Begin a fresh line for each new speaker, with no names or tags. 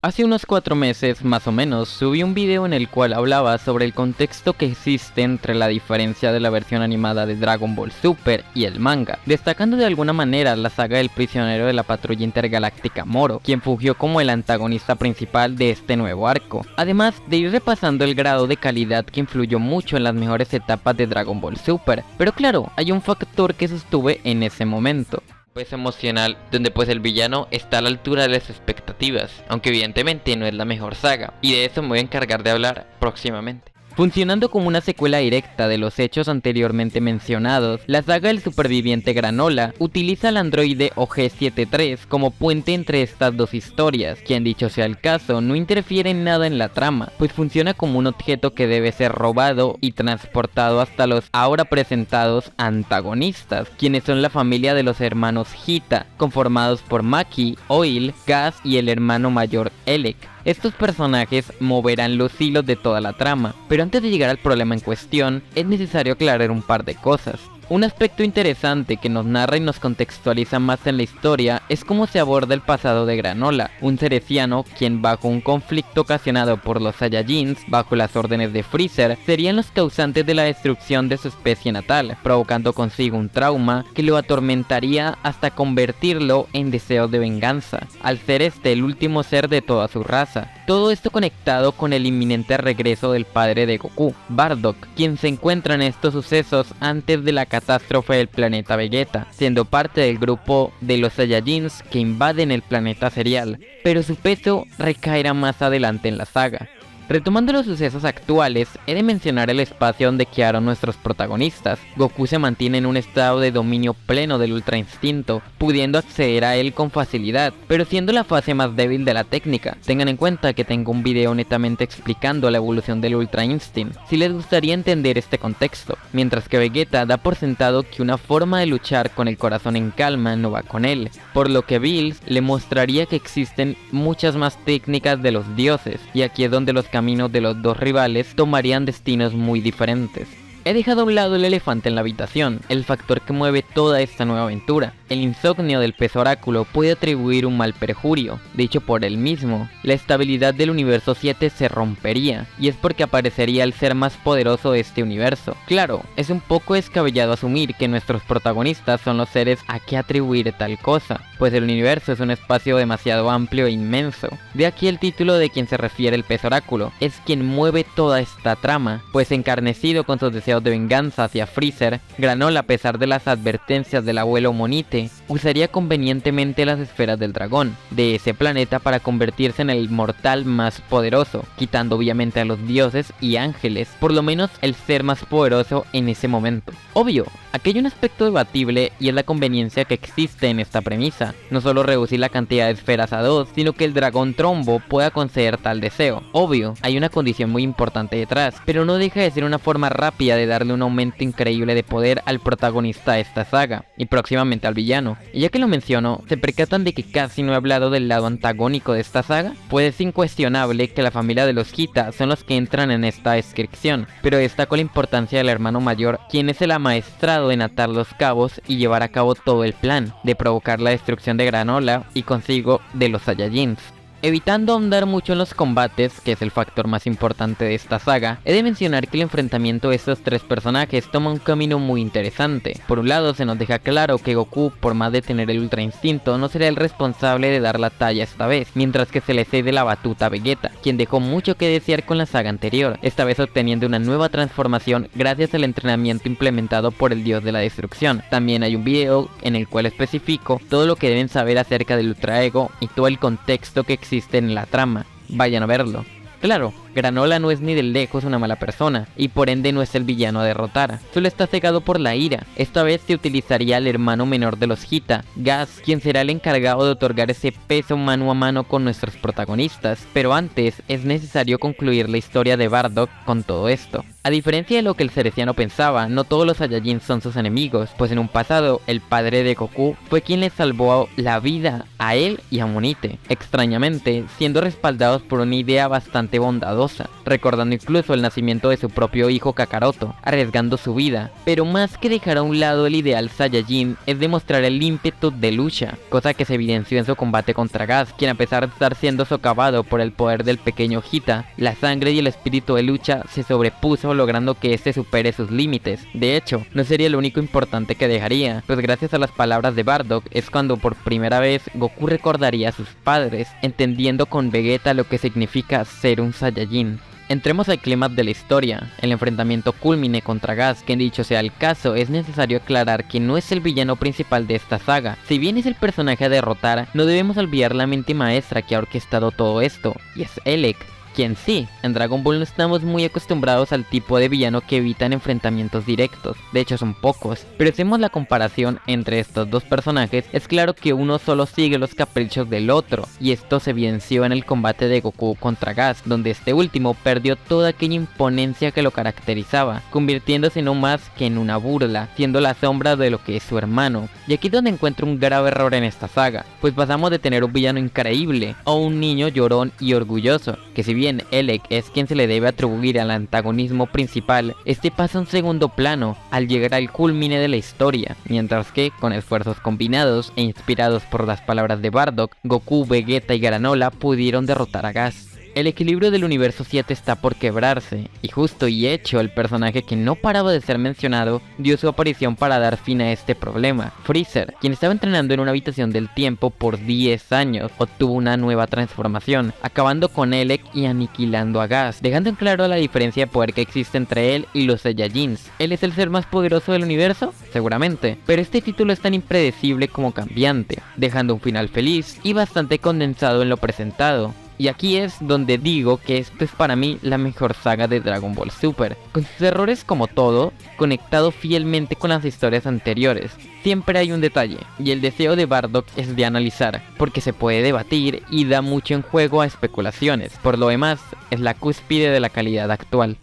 Hace unos 4 meses, más o menos, subí un video en el cual hablaba sobre el contexto que existe entre la diferencia de la versión animada de Dragon Ball Super y el manga, destacando de alguna manera la saga del prisionero de la patrulla intergaláctica Moro, quien fungió como el antagonista principal de este nuevo arco, además de ir repasando el grado de calidad que influyó mucho en las mejores etapas de Dragon Ball Super, pero claro, hay un factor que sostuve en ese momento. Pues emocional, donde pues el villano está a la altura de las expectativas, aunque evidentemente no es la mejor saga, y de eso me voy a encargar de hablar próximamente. Funcionando como una secuela directa de los hechos anteriormente mencionados, la saga del superviviente Granola utiliza al androide OG-73 como puente entre estas dos historias, quien dicho sea el caso, no interfiere en nada en la trama, pues funciona como un objeto que debe ser robado y transportado hasta los ahora presentados antagonistas, quienes son la familia de los hermanos Hita, conformados por Maki, Oil, Gas y el hermano mayor Elec. Estos personajes moverán los hilos de toda la trama, pero antes de llegar al problema en cuestión, es necesario aclarar un par de cosas. Un aspecto interesante que nos narra y nos contextualiza más en la historia es cómo se aborda el pasado de Granola, un cereciano quien bajo un conflicto ocasionado por los Saiyajins bajo las órdenes de Freezer serían los causantes de la destrucción de su especie natal, provocando consigo un trauma que lo atormentaría hasta convertirlo en deseo de venganza, al ser este el último ser de toda su raza. Todo esto conectado con el inminente regreso del padre de Goku, Bardock, quien se encuentra en estos sucesos antes de la catástrofe del planeta Vegeta, siendo parte del grupo de los Saiyajins que invaden el planeta Serial, pero su peso recaerá más adelante en la saga. Retomando los sucesos actuales, he de mencionar el espacio donde quedaron nuestros protagonistas. Goku se mantiene en un estado de dominio pleno del Ultra Instinto, pudiendo acceder a él con facilidad, pero siendo la fase más débil de la técnica. Tengan en cuenta que tengo un video netamente explicando la evolución del Ultra Instinct, si les gustaría entender este contexto, mientras que Vegeta da por sentado que una forma de luchar con el corazón en calma no va con él, por lo que Bills le mostraría que existen muchas más técnicas de los dioses, y aquí es donde los caminos de los dos rivales tomarían destinos muy diferentes. He dejado a un lado el elefante en la habitación, el factor que mueve toda esta nueva aventura. El insomnio del pez oráculo puede atribuir un mal perjurio, dicho por él mismo. La estabilidad del universo 7 se rompería, y es porque aparecería el ser más poderoso de este universo. Claro, es un poco descabellado asumir que nuestros protagonistas son los seres a que atribuir tal cosa, pues el universo es un espacio demasiado amplio e inmenso. De aquí el título de quien se refiere el pez oráculo, es quien mueve toda esta trama, pues encarnecido con sus deseos de venganza hacia Freezer, Granola, a pesar de las advertencias del abuelo Monite, usaría convenientemente las esferas del dragón de ese planeta para convertirse en el mortal más poderoso, quitando obviamente a los dioses y ángeles, por lo menos el ser más poderoso en ese momento. Obvio, aquí hay un aspecto debatible y es la conveniencia que existe en esta premisa, no solo reducir la cantidad de esferas a 2, sino que el dragón trombo pueda conceder tal deseo. Obvio, hay una condición muy importante detrás, pero no deja de ser una forma rápida de darle un aumento increíble de poder al protagonista de esta saga, y próximamente al villano. Y ya que lo menciono, ¿se percatan de que casi no he hablado del lado antagónico de esta saga? Pues es incuestionable que la familia de los Hita son los que entran en esta descripción, pero destaco la importancia del hermano mayor, quien es el amaestrado en atar los cabos y llevar a cabo todo el plan, de provocar la destrucción de Granola y consigo de los Saiyajins. Evitando ahondar mucho en los combates, que es el factor más importante de esta saga, he de mencionar que el enfrentamiento de estos tres personajes toma un camino muy interesante. Por un lado se nos deja claro que Goku, por más de tener el Ultra Instinto, no será el responsable de dar la talla esta vez, mientras que se le cede la batuta a Vegeta, quien dejó mucho que desear con la saga anterior, esta vez obteniendo una nueva transformación gracias al entrenamiento implementado por el dios de la destrucción. También hay un video en el cual especifico todo lo que deben saber acerca del Ultra Ego y todo el contexto que existe en la trama. Vayan a verlo. Claro, Granola no es ni de lejos una mala persona, y por ende no es el villano a derrotar, solo está cegado por la ira. Esta vez se utilizaría al hermano menor de los Hita, Gas, quien será el encargado de otorgar ese peso mano a mano con nuestros protagonistas, pero antes es necesario concluir la historia de Bardock con todo esto. A diferencia de lo que el cereciano pensaba, no todos los Saiyajins son sus enemigos, pues en un pasado, el padre de Goku fue quien le salvó la vida a él y a Monite, extrañamente, siendo respaldados por una idea bastante bondadosa esposa, recordando incluso el nacimiento de su propio hijo Kakaroto, arriesgando su vida. Pero más que dejar a un lado el ideal Saiyajin, es demostrar el ímpetu de lucha, cosa que se evidenció en su combate contra Gas, quien a pesar de estar siendo socavado por el poder del pequeño Hita, la sangre y el espíritu de lucha se sobrepuso, logrando que este supere sus límites. De hecho, no sería lo único importante que dejaría, pues gracias a las palabras de Bardock es cuando por primera vez Goku recordaría a sus padres, entendiendo con Vegeta lo que significa ser un Saiyajin. Entremos al clímax de la historia, el enfrentamiento culmine contra Gas, que dicho sea el caso, es necesario aclarar que no es el villano principal de esta saga. Si bien es el personaje a derrotar, no debemos olvidar la mente maestra que ha orquestado todo esto, y es Elec, quien sí, en Dragon Ball no estamos muy acostumbrados al tipo de villano que evitan enfrentamientos directos, de hecho son pocos, pero si hacemos la comparación entre estos dos personajes, es claro que uno solo sigue los caprichos del otro, y esto se evidenció en el combate de Goku contra Gas, donde este último perdió toda aquella imponencia que lo caracterizaba, convirtiéndose no más que en una burla, siendo la sombra de lo que es su hermano. Y aquí es donde encuentro un grave error en esta saga, pues pasamos de tener un villano increíble a un niño llorón y orgulloso, que si bien Elec es quien se le debe atribuir al antagonismo principal, este pasa a un segundo plano al llegar al culmine de la historia, mientras que, con esfuerzos combinados e inspirados por las palabras de Bardock, Goku, Vegeta y Granola pudieron derrotar a Gas. El equilibrio del universo 7 está por quebrarse, y justo y hecho el personaje que no paraba de ser mencionado dio su aparición para dar fin a este problema. Freezer, quien estaba entrenando en una habitación del tiempo por 10 años, obtuvo una nueva transformación, acabando con Elec y aniquilando a Gas, dejando en claro la diferencia de poder que existe entre él y los Saiyajins. ¿Él es el ser más poderoso del universo? Seguramente, pero este título es tan impredecible como cambiante, dejando un final feliz y bastante condensado en lo presentado. Y aquí es donde digo que esto es para mí la mejor saga de Dragon Ball Super, con sus errores como todo, conectado fielmente con las historias anteriores. Siempre hay un detalle, y el deseo de Bardock es de analizar, porque se puede debatir y da mucho en juego a especulaciones. Por lo demás, es la cúspide de la calidad actual.